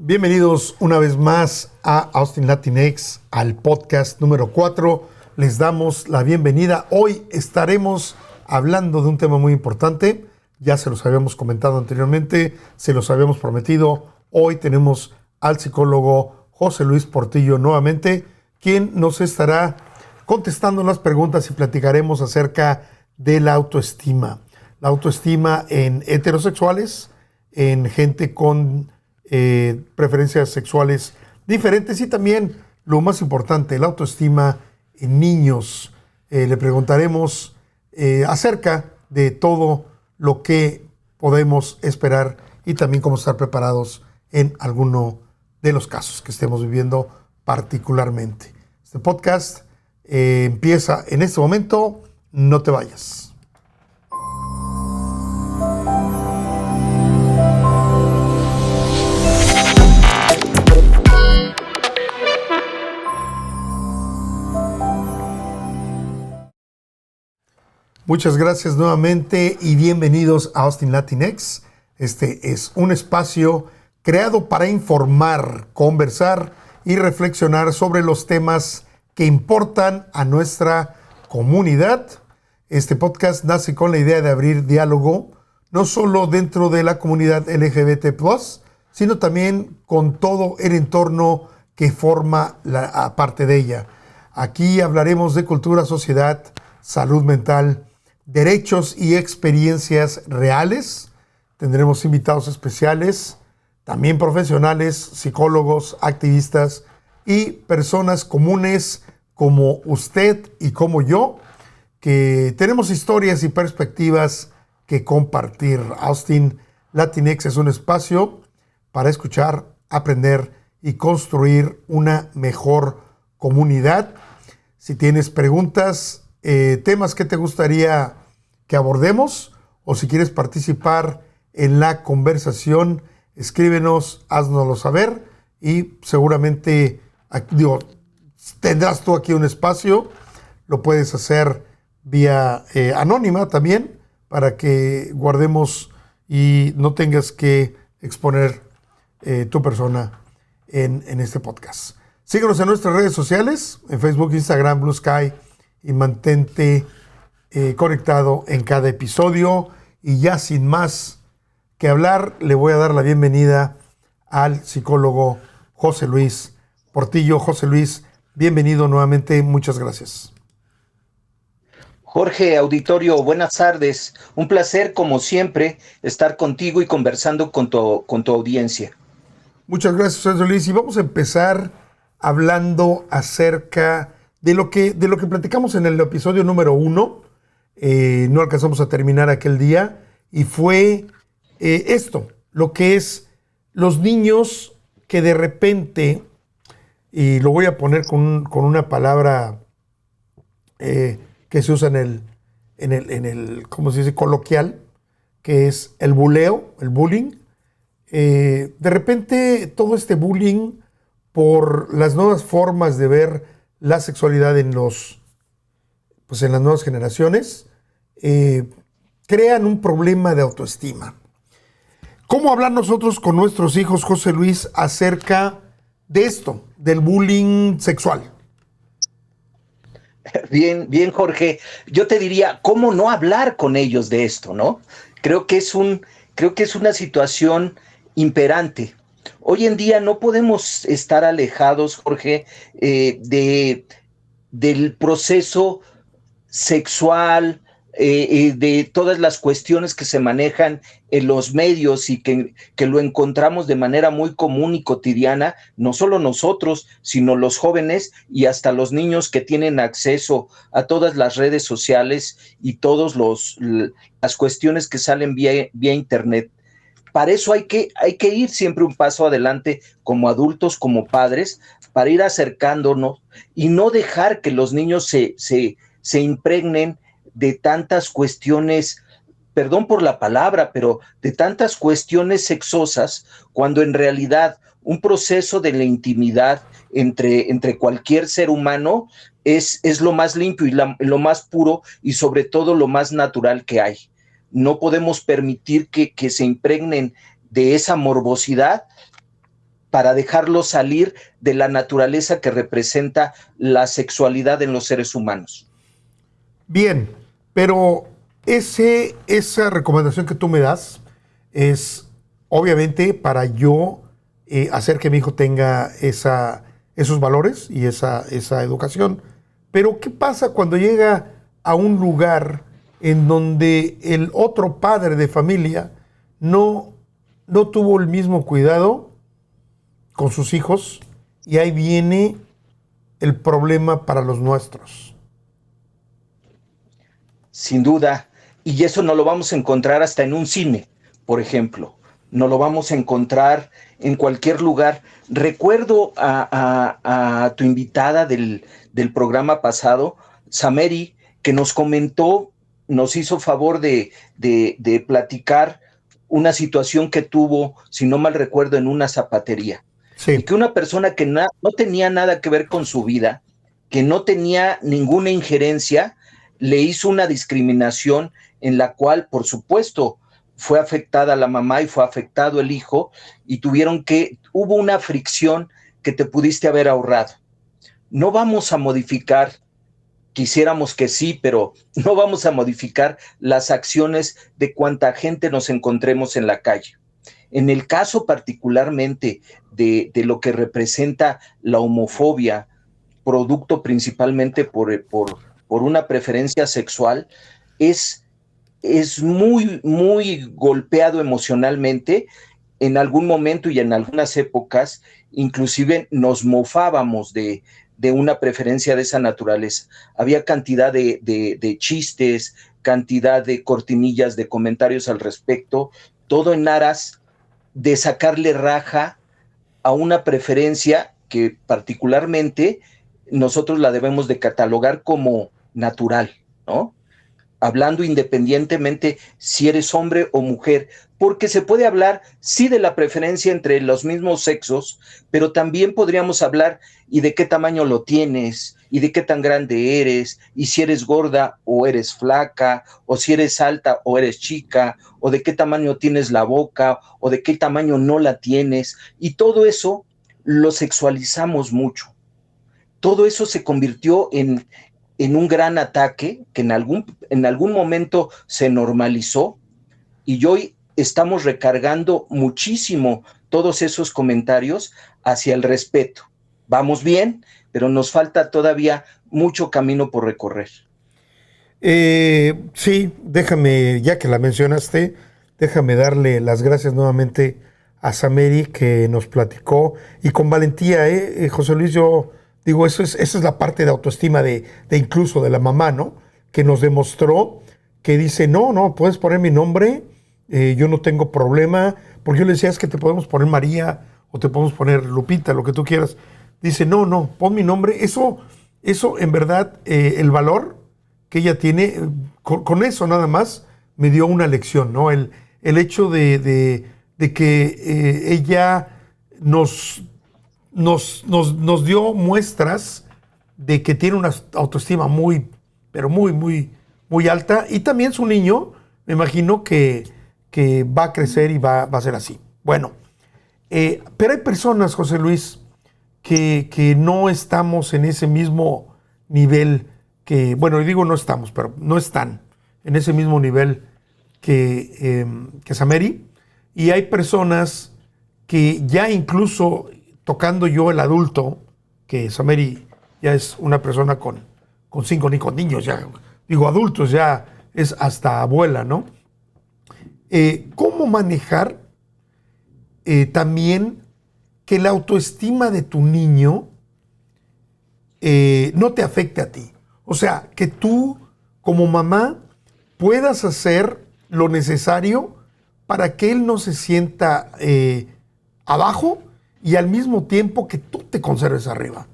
Bienvenidos una vez más a Austin Latinx, al podcast número 4. Les damos la bienvenida. Hoy estaremos hablando de un tema muy importante. Ya se los habíamos comentado anteriormente, se los habíamos prometido. Hoy tenemos al psicólogo José Luis Portillo nuevamente, quien nos estará contestando las preguntas y platicaremos acerca de la autoestima. La autoestima en heterosexuales, en gente con preferencias sexuales diferentes y también, lo más importante, la autoestima en niños. Le preguntaremos acerca de todo lo que podemos esperar y también cómo estar preparados en alguno de los casos que estemos viviendo particularmente. Este podcast empieza en este momento. No te vayas. Muchas gracias nuevamente y bienvenidos a Austin Latinx. Este es un espacio creado para informar, conversar y reflexionar sobre los temas que importan a nuestra comunidad. Este podcast nace con la idea de abrir diálogo, no solo dentro de la comunidad LGBT+, sino también con todo el entorno que forma la parte de ella. Aquí hablaremos de cultura, sociedad, salud mental, derechos y experiencias reales. Tendremos invitados especiales, también profesionales, psicólogos, activistas y personas comunes como usted y como yo, que tenemos historias y perspectivas que compartir. Austin Latinx es un espacio para escuchar, aprender y construir una mejor comunidad. Si tienes preguntas, temas que te gustaría que abordemos, o si quieres participar en la conversación, escríbenos, haznoslo saber y seguramente tendrás tú aquí un espacio. Lo puedes hacer vía anónima también, para que guardemos y no tengas que exponer tu persona en este podcast. Síguenos en nuestras redes sociales, en Facebook, Instagram, Blue Sky, y mantente conectado en cada episodio. Y ya sin más que hablar, le voy a dar la bienvenida al psicólogo José Luis Portillo. José Luis, bienvenido nuevamente, muchas gracias. Jorge, auditorio, buenas tardes. Un placer, como siempre, estar contigo y conversando con tu audiencia. Muchas gracias, José Luis. Y vamos a empezar hablando acerca de lo que platicamos en el episodio número 1. No alcanzamos a terminar aquel día. Y fue lo que es los niños que de repente, y lo voy a poner con una palabra que se usa en el ¿cómo se dice? Coloquial, que es el buleo, el bullying. De repente todo este bullying, por las nuevas formas de ver la sexualidad en las nuevas generaciones, crean un problema de autoestima. ¿Cómo hablar nosotros con nuestros hijos, José Luis, acerca de esto, del bullying sexual? Bien, bien, Jorge. Yo te diría, ¿cómo no hablar con ellos de esto, no? Creo que es una situación imperante. Hoy en día no podemos estar alejados, Jorge, del proceso sexual, de todas las cuestiones que se manejan en los medios y que lo encontramos de manera muy común y cotidiana, no solo nosotros, sino los jóvenes y hasta los niños que tienen acceso a todas las redes sociales y todas las cuestiones que salen vía internet. Para eso hay que ir siempre un paso adelante como adultos, como padres, para ir acercándonos y no dejar que los niños se impregnen de tantas cuestiones, perdón por la palabra, pero de tantas cuestiones sexosas, cuando en realidad un proceso de la intimidad entre cualquier ser humano es lo más limpio y lo más puro y sobre todo lo más natural que hay. No podemos permitir que se impregnen de esa morbosidad para dejarlo salir de la naturaleza que representa la sexualidad en los seres humanos. Bien, pero esa recomendación que tú me das es obviamente para yo hacer que mi hijo tenga esos valores y esa educación. Pero ¿qué pasa cuando llega a un lugar en donde el otro padre de familia no tuvo el mismo cuidado con sus hijos y ahí viene el problema para los nuestros? Sin duda, y eso no lo vamos a encontrar hasta en un cine, por ejemplo, no lo vamos a encontrar en cualquier lugar. Recuerdo a tu invitada del programa pasado, Sameri, que nos comentó, nos hizo favor de platicar una situación que tuvo, si no mal recuerdo, en una zapatería. Sí. Y que una persona que no tenía nada que ver con su vida, que no tenía ninguna injerencia, le hizo una discriminación en la cual, por supuesto, fue afectada la mamá y fue afectado el hijo, y hubo una fricción que te pudiste haber ahorrado. No vamos a modificar, quisiéramos que sí, pero no vamos a modificar las acciones de cuanta gente nos encontremos en la calle. En el caso particularmente de lo que representa la homofobia, producto principalmente por una preferencia sexual, es muy, muy golpeado emocionalmente. En algún momento y en algunas épocas, inclusive nos mofábamos de una preferencia de esa naturaleza. Había cantidad de chistes, cantidad de cortinillas, de comentarios al respecto, todo en aras de sacarle raja a una preferencia que particularmente nosotros la debemos de catalogar como natural, ¿no? Hablando independientemente si eres hombre o mujer, porque se puede hablar sí de la preferencia entre los mismos sexos, pero también podríamos hablar y de qué tamaño lo tienes, y de qué tan grande eres, y si eres gorda o eres flaca, o si eres alta o eres chica, o de qué tamaño tienes la boca, o de qué tamaño no la tienes, y todo eso lo sexualizamos mucho. Todo eso se convirtió en un gran ataque que en algún momento se normalizó, y hoy estamos recargando muchísimo todos esos comentarios hacia el respeto. Vamos bien, pero nos falta todavía mucho camino por recorrer. Sí, déjame, ya que la mencionaste, déjame darle las gracias nuevamente a Sameri, que nos platicó, y con valentía, José Luis, yo digo, esa es la parte de autoestima de incluso de la mamá, ¿no? Que nos demostró que dice, no, puedes poner mi nombre, yo no tengo problema, porque yo le decía, es que te podemos poner María, o te podemos poner Lupita, lo que tú quieras. Dice, no, pon mi nombre. Eso en verdad, el valor que ella tiene, con eso nada más, me dio una lección, ¿no? El hecho de que ella nos dio muestras de que tiene una autoestima muy, pero muy, muy, muy alta. Y también su niño, me imagino que va a crecer y va a ser así. Bueno, pero hay personas, José Luis, que no estamos en ese mismo nivel que, bueno, digo no estamos, pero no están en ese mismo nivel que Sameri. Y hay personas que ya incluso tocando yo el adulto, que Sameri ya es una persona con 5 ni con niños, ya digo adultos, ya es hasta abuela, ¿no? ¿Cómo manejar también que la autoestima de tu niño no te afecte a ti? O sea, que tú como mamá puedas hacer lo necesario para que él no se sienta abajo y al mismo tiempo que tú te conserves arriba.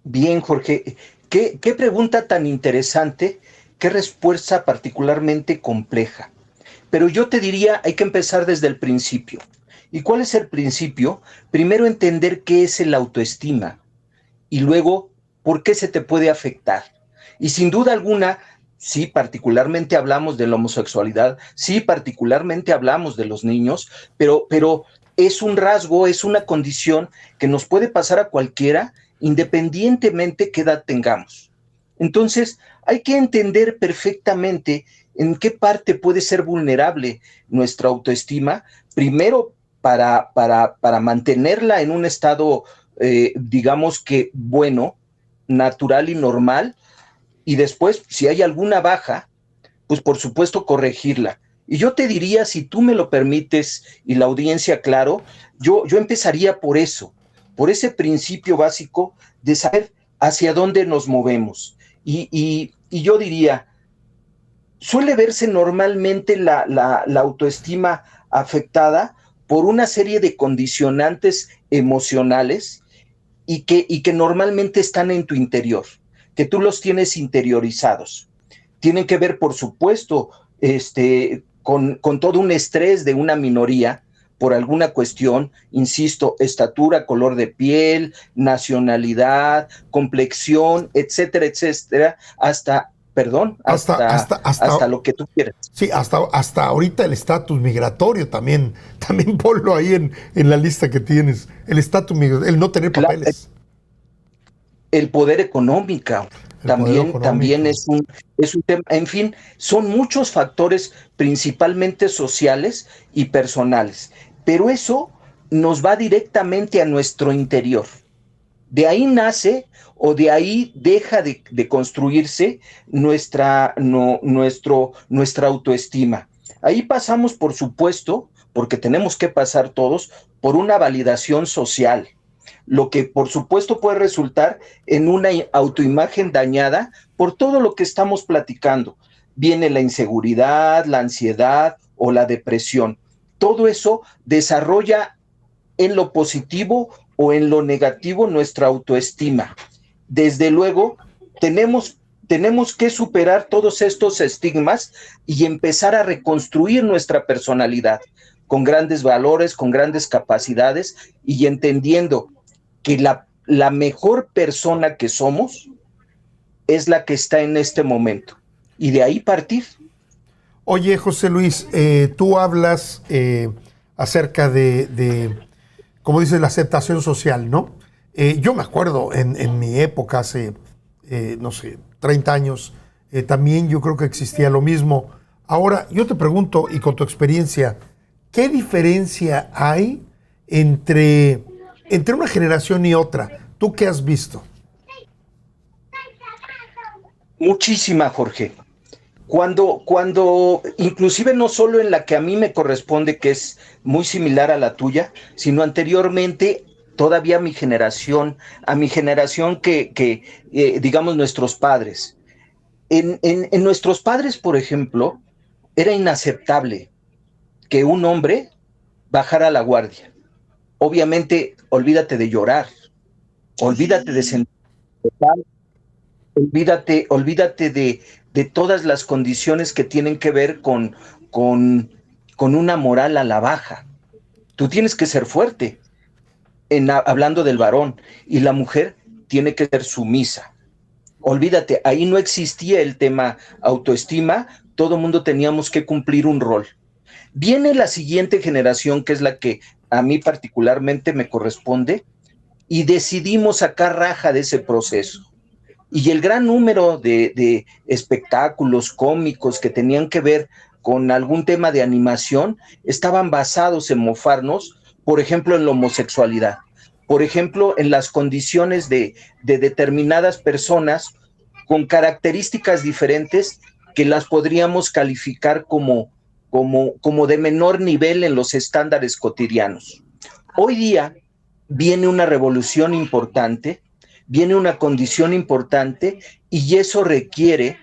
Bien, Jorge, qué pregunta tan interesante, qué respuesta particularmente compleja. Pero yo te diría, hay que empezar desde el principio. ¿Y cuál es el principio? Primero entender qué es el autoestima y luego por qué se te puede afectar. Y sin duda alguna, sí, particularmente hablamos de la homosexualidad, sí, particularmente hablamos de los niños, pero es un rasgo, es una condición que nos puede pasar a cualquiera, independientemente qué edad tengamos. Entonces, hay que entender perfectamente en qué parte puede ser vulnerable nuestra autoestima, primero para mantenerla en un estado, digamos que bueno, natural y normal, y después, si hay alguna baja, pues por supuesto corregirla. Y yo te diría, si tú me lo permites y la audiencia, claro, yo empezaría por eso, por ese principio básico de saber hacia dónde nos movemos. Y yo diría, suele verse normalmente la autoestima afectada por una serie de condicionantes emocionales y que normalmente están en tu interior, que tú los tienes interiorizados. Tienen que ver, por supuesto, con todo un estrés de una minoría por alguna cuestión, insisto, estatura, color de piel, nacionalidad, complexión, etcétera, etcétera, hasta lo que tú quieras. Sí, hasta ahorita el estatus migratorio también ponlo ahí en la lista que tienes. El estatus migratorio, el no tener papeles. El poder económico. También es un tema, en fin, son muchos factores principalmente sociales y personales, pero eso nos va directamente a nuestro interior. De ahí nace o de ahí deja de construirse nuestra autoestima. Ahí pasamos, por supuesto, porque tenemos que pasar todos, por una validación social, lo que por supuesto puede resultar en una autoimagen dañada por todo lo que estamos platicando. Viene la inseguridad, la ansiedad o la depresión. Todo eso desarrolla en lo positivo o en lo negativo nuestra autoestima. Desde luego, tenemos que superar todos estos estigmas y empezar a reconstruir nuestra personalidad con grandes valores, con grandes capacidades y entendiendo que la mejor persona que somos es la que está en este momento. Y de ahí partir. Oye, José Luis, tú hablas acerca de, como dices, la aceptación social, ¿no? Yo me acuerdo en mi época, hace, no sé, 30 años, también yo creo que existía lo mismo. Ahora, yo te pregunto, y con tu experiencia, ¿qué diferencia hay entre una generación y otra? ¿Tú qué has visto? Muchísima, Jorge. Cuando, inclusive no solo en la que a mí me corresponde, que es muy similar a la tuya, sino anteriormente, todavía a mi generación que digamos, nuestros padres. En nuestros padres, por ejemplo, era inaceptable que un hombre bajara la guardia. Obviamente, olvídate de llorar, olvídate de sentir, olvídate de todas las condiciones que tienen que ver con una moral a la baja. Tú tienes que ser fuerte, hablando del varón, y la mujer tiene que ser sumisa. Olvídate, ahí no existía el tema autoestima, todo mundo teníamos que cumplir un rol. Viene la siguiente generación, que es la que a mí particularmente me corresponde, y decidimos sacar raja de ese proceso. Y el gran número de espectáculos cómicos que tenían que ver con algún tema de animación estaban basados en mofarnos, por ejemplo, en la homosexualidad, por ejemplo, en las condiciones de determinadas personas con características diferentes que las podríamos calificar como de menor nivel en los estándares cotidianos. Hoy día viene una revolución importante, viene una condición importante y eso requiere,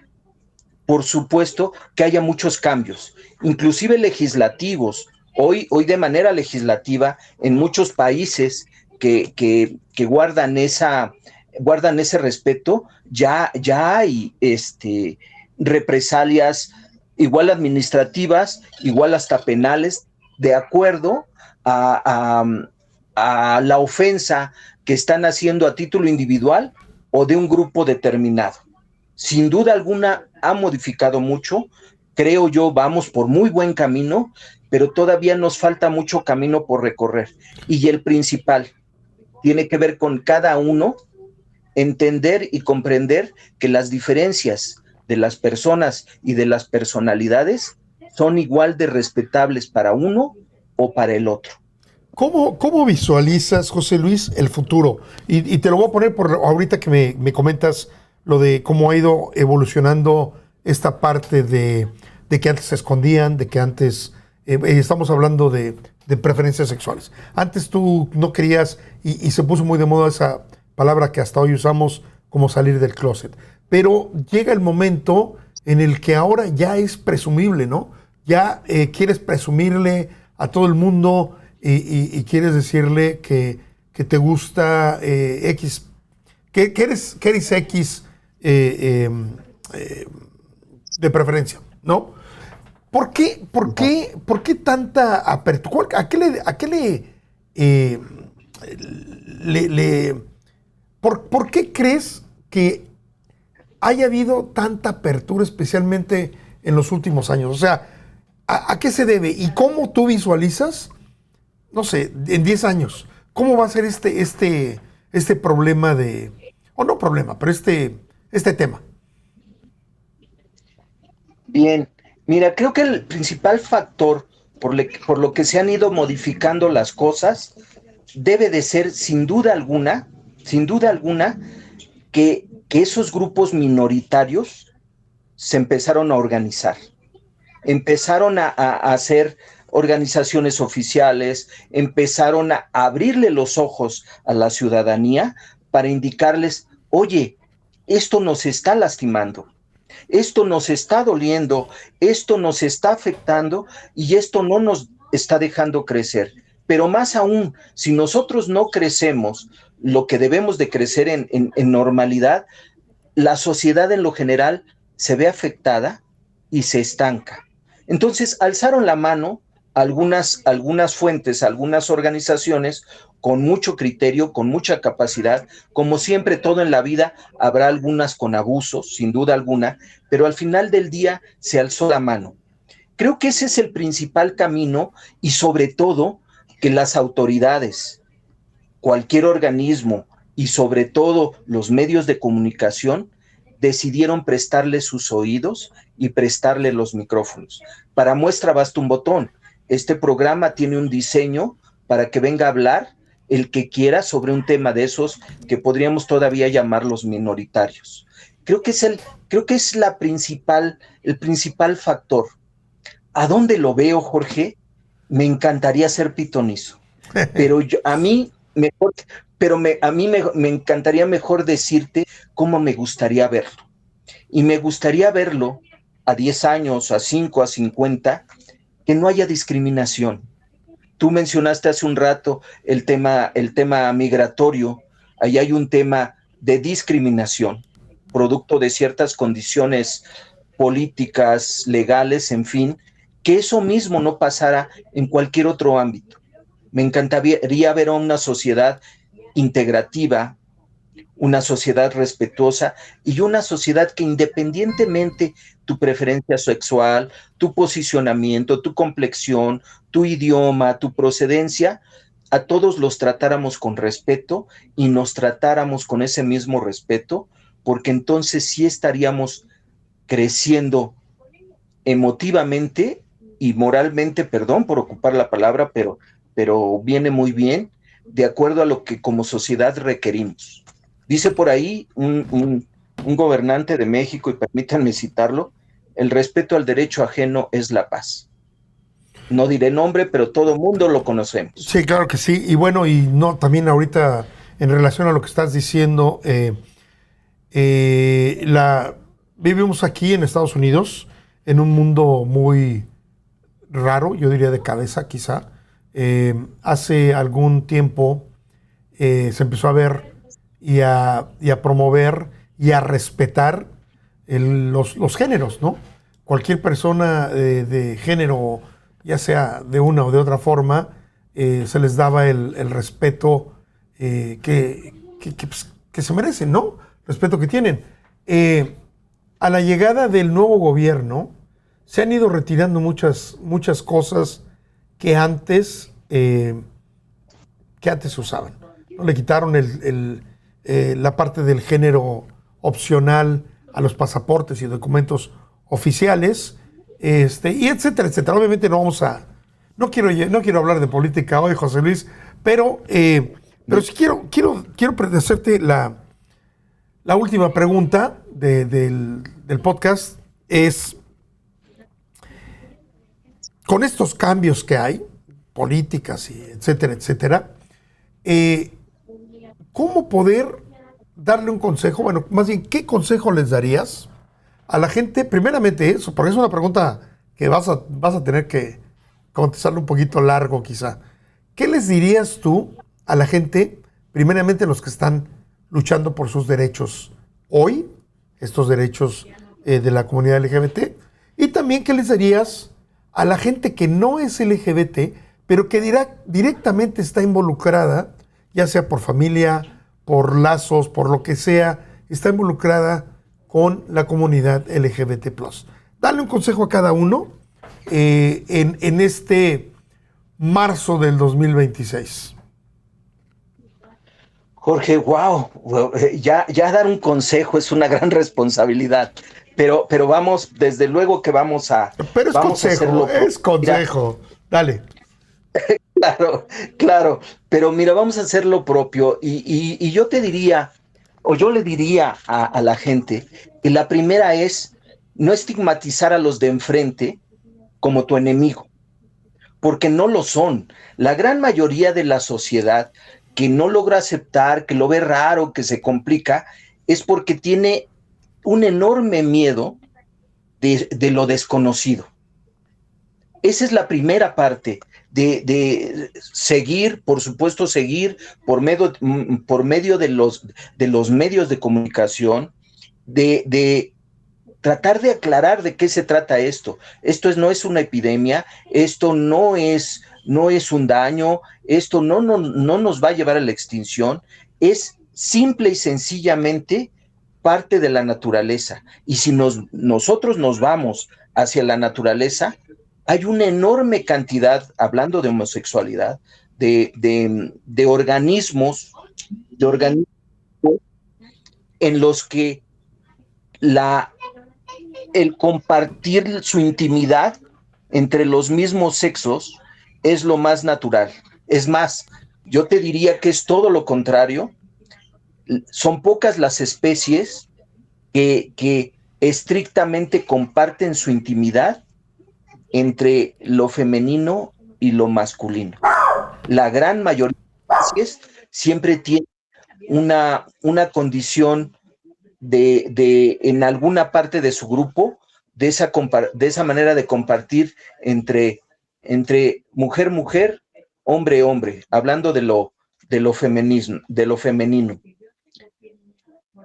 por supuesto, que haya muchos cambios, inclusive legislativos. Hoy de manera legislativa, en muchos países que guardan ese respeto, ya hay represalias igual administrativas, igual hasta penales, de acuerdo a la ofensa que están haciendo a título individual o de un grupo determinado. Sin duda alguna ha modificado mucho, creo yo vamos por muy buen camino pero todavía nos falta mucho camino por recorrer. Y el principal tiene que ver con cada uno entender y comprender que las diferencias de las personas y de las personalidades son igual de respetables para uno o para el otro. ¿Cómo visualizas, José Luis, el futuro? Y te lo voy a poner por ahorita que me comentas lo de cómo ha ido evolucionando esta parte de que antes se escondían, de que antes, estamos hablando de preferencias sexuales. Antes tú no querías, y se puso muy de moda esa palabra que hasta hoy usamos como salir del closet. Pero llega el momento en el que ahora ya es presumible, ¿no? Ya quieres presumirle a todo el mundo y quieres decirle que te gusta X, que eres X de preferencia, ¿no? ¿Por qué tanta apertura? ¿A qué ¿Por qué crees que haya habido tanta apertura, especialmente en los últimos años? O sea, ¿a qué se debe? ¿Y cómo tú visualizas, no sé, en 10 años, cómo va a ser este problema o no problema, pero este tema? Bien, mira, creo que el principal factor por lo que se han ido modificando las cosas debe de ser, sin duda alguna, que esos grupos minoritarios se empezaron a organizar, empezaron a hacer organizaciones oficiales, empezaron a abrirle los ojos a la ciudadanía para indicarles, oye, esto nos está lastimando, esto nos está doliendo, esto nos está afectando y esto no nos está dejando crecer. Pero más aún, si nosotros no crecemos lo que debemos de crecer en normalidad, la sociedad en lo general se ve afectada y se estanca. Entonces, alzaron la mano algunas fuentes, algunas organizaciones con mucho criterio, con mucha capacidad. Como siempre, todo en la vida, habrá algunas con abusos, sin duda alguna, pero al final del día se alzó la mano. Creo que ese es el principal camino y sobre todo que las autoridades, cualquier organismo y sobre todo los medios de comunicación decidieron prestarle sus oídos y prestarle los micrófonos. Para muestra basta un botón. Este programa tiene un diseño para que venga a hablar el que quiera sobre un tema de esos que podríamos todavía llamar los minoritarios. Creo que es el principal factor. ¿A dónde lo veo, Jorge? Me encantaría ser pitonizo, pero a mí mejor, me encantaría mejor decirte cómo me gustaría verlo. Y me gustaría verlo a 10 años, a 5, a 50, que no haya discriminación. Tú mencionaste hace un rato el tema migratorio. Ahí hay un tema de discriminación, producto de ciertas condiciones políticas, legales, en fin, que eso mismo no pasara en cualquier otro ámbito. Me encantaría ver a una sociedad integrativa, una sociedad respetuosa y una sociedad que independientemente tu preferencia sexual, tu posicionamiento, tu complexión, tu idioma, tu procedencia, a todos los tratáramos con respeto y nos tratáramos con ese mismo respeto, porque entonces sí estaríamos creciendo emotivamente y moralmente, perdón por ocupar la palabra, pero viene muy bien, de acuerdo a lo que como sociedad requerimos. Dice por ahí un gobernante de México, y permítanme citarlo, el respeto al derecho ajeno es la paz. No diré nombre, pero todo mundo lo conocemos. Sí, claro que sí. Y bueno, y no, también ahorita, en relación a lo que estás diciendo, vivimos aquí en Estados Unidos, en un mundo muy raro, yo diría de cabeza quizá. Hace algún tiempo se empezó a ver y a promover y a respetar los géneros, ¿no? Cualquier persona de género, ya sea de una o de otra forma, se les daba el respeto que se merecen, ¿no? Respeto que tienen. A la llegada del nuevo gobierno se han ido retirando muchas cosas que antes, usaban. ¿No? Le quitaron la parte del género opcional a los pasaportes y documentos oficiales, y etcétera, etcétera. Obviamente no quiero hablar de política hoy, José Luis, pero sí quiero hacerte la última pregunta del podcast. Es, con estos cambios que hay, políticas y etcétera, etcétera, ¿cómo poder darle un consejo? Bueno, más bien, ¿qué consejo les darías a la gente? Primeramente eso, porque es una pregunta que vas a tener que contestarle un poquito largo quizá. ¿Qué les dirías tú a la gente, primeramente los que están luchando por sus derechos hoy, estos derechos de la comunidad LGBT, y también qué les dirías a la gente que no es LGBT, pero que directamente está involucrada, ya sea por familia, por lazos, por lo que sea, está involucrada con la comunidad LGBT+. Dale un consejo a cada uno en este marzo del 2026. Jorge, wow, ya dar un consejo es una gran responsabilidad, pero vamos, desde luego que vamos a hacerlo. Es consejo, mira, dale. Claro, pero mira, vamos a hacer lo propio y yo te diría, o yo le diría a la gente, que la primera es no estigmatizar a los de enfrente como tu enemigo, porque no lo son. La gran mayoría de la sociedad que no logra aceptar, que lo ve raro, que se complica, es porque tiene un enorme miedo de lo desconocido. Esa es la primera parte, de seguir, por supuesto, seguir por medio de los medios de comunicación, de tratar de aclarar de qué se trata esto. No es una epidemia, esto no es un daño, esto no nos va a llevar a la extinción, es simple y sencillamente parte de la naturaleza. Y si nosotros nos vamos hacia la naturaleza, hay una enorme cantidad, hablando de homosexualidad, de organismos en los que el compartir su intimidad entre los mismos sexos es lo más natural. Es más, yo te diría que es todo lo contrario. Son pocas las especies que estrictamente comparten su intimidad entre lo femenino y lo masculino. La gran mayoría de especies siempre tienen una condición de en alguna parte de su grupo, de esa manera de compartir entre mujer, hombre, hablando de lo femenino.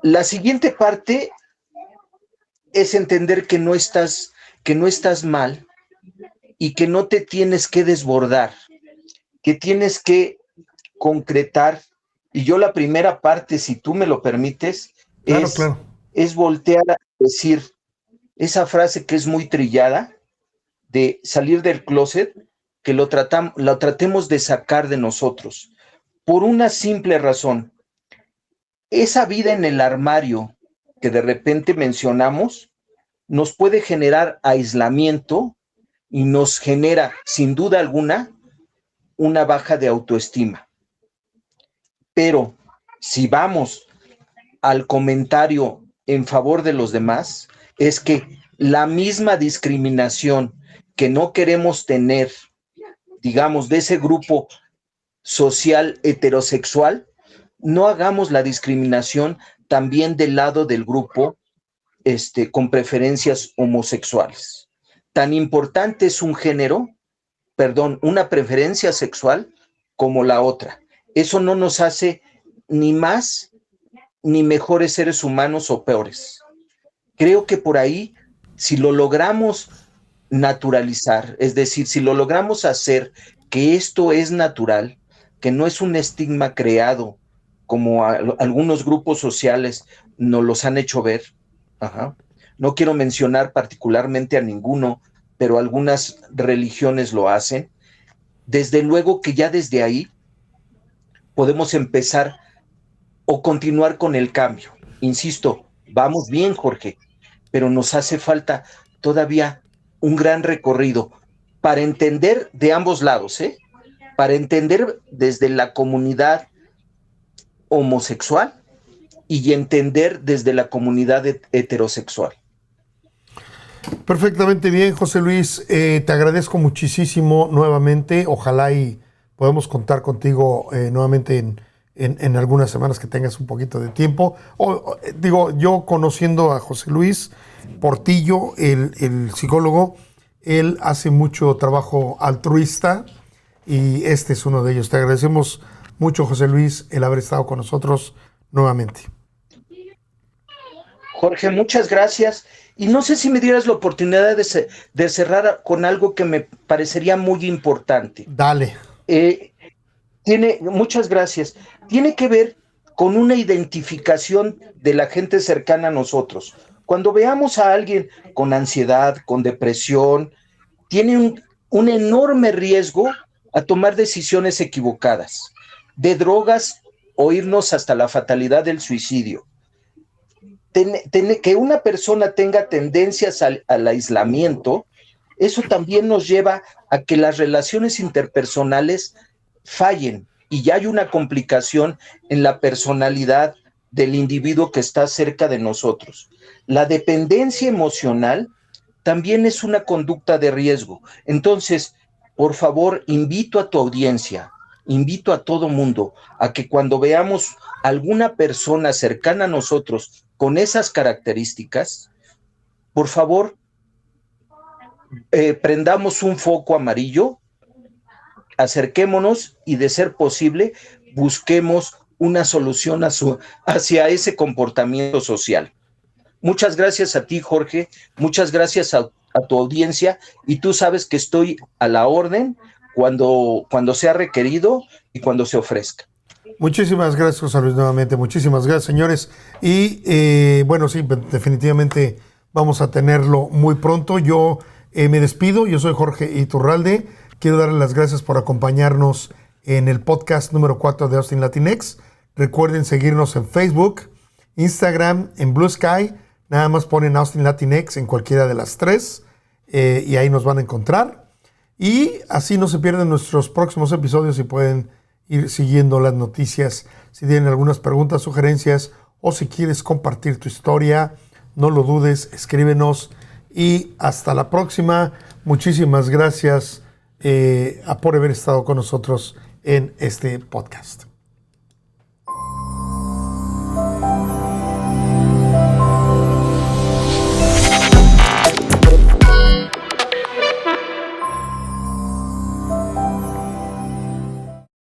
La siguiente parte es entender que no estás mal y que no te tienes que desbordar, que tienes que concretar. Y yo la primera parte, si tú me lo permites, claro. Es voltear a decir esa frase que es muy trillada, de salir del closet, que lo tratemos de sacar de nosotros, por una simple razón. Esa vida en el armario que de repente mencionamos, nos puede generar aislamiento y nos genera, sin duda alguna, una baja de autoestima. Pero si vamos al comentario en favor de los demás, es que la misma discriminación que no queremos tener, digamos, de ese grupo social heterosexual, no hagamos la discriminación también del lado del grupo con preferencias homosexuales. Tan importante es una preferencia sexual como la otra. Eso no nos hace ni más ni mejores seres humanos o peores. Creo que por ahí, si lo logramos naturalizar, es decir, si lo logramos hacer que esto es natural, que no es un estigma creado como algunos grupos sociales nos los han hecho ver. No quiero mencionar particularmente a ninguno, pero algunas religiones lo hacen. desde luego que ya desde ahí podemos empezar o continuar con el cambio. Insisto, vamos bien, Jorge, pero nos hace falta todavía un gran recorrido para entender de ambos lados, ¿eh? Para entender desde la comunidad homosexual y entender desde la comunidad heterosexual. Perfectamente bien, José Luis. Te agradezco muchísimo nuevamente. Ojalá y podamos contar contigo nuevamente en algunas semanas que tengas un poquito de tiempo. Yo conociendo a José Luis Portillo, el psicólogo, él hace mucho trabajo altruista y este es uno de ellos. Te agradecemos mucho, José Luis, el haber estado con nosotros nuevamente. Jorge, muchas gracias. Y no sé si me dieras la oportunidad de cerrar con algo que me parecería muy importante. Dale. Muchas gracias. Tiene que ver con una identificación de la gente cercana a nosotros. Cuando veamos a alguien con ansiedad, con depresión, tiene un enorme riesgo a tomar decisiones equivocadas, de drogas o irnos hasta la fatalidad del suicidio. Que una persona tenga tendencias al aislamiento, eso también nos lleva a que las relaciones interpersonales fallen y ya hay una complicación en la personalidad del individuo que está cerca de nosotros. La dependencia emocional también es una conducta de riesgo. Entonces, por favor, invito a tu audiencia, invito a todo mundo a que cuando veamos alguna persona cercana a nosotros con esas características, por favor, prendamos un foco amarillo, acerquémonos y, de ser posible, busquemos una solución hacia ese comportamiento social. Muchas gracias a ti, Jorge, muchas gracias a tu audiencia, y tú sabes que estoy a la orden cuando sea requerido y cuando se ofrezca. Muchísimas gracias, José Luis, nuevamente. Muchísimas gracias, señores. Y bueno, sí, definitivamente vamos a tenerlo muy pronto. Yo me despido. Yo soy Jorge Iturralde. Quiero darles las gracias por acompañarnos en el podcast número 4 de Austin Latinx. Recuerden seguirnos en Facebook, Instagram, en Blue Sky. Nada más ponen Austin Latinx en cualquiera de las tres y ahí nos van a encontrar. Y así no se pierden nuestros próximos episodios y pueden ir siguiendo las noticias. Si tienen algunas preguntas, sugerencias o si quieres compartir tu historia, no lo dudes, escríbenos y hasta la próxima. Muchísimas gracias por haber estado con nosotros en este podcast.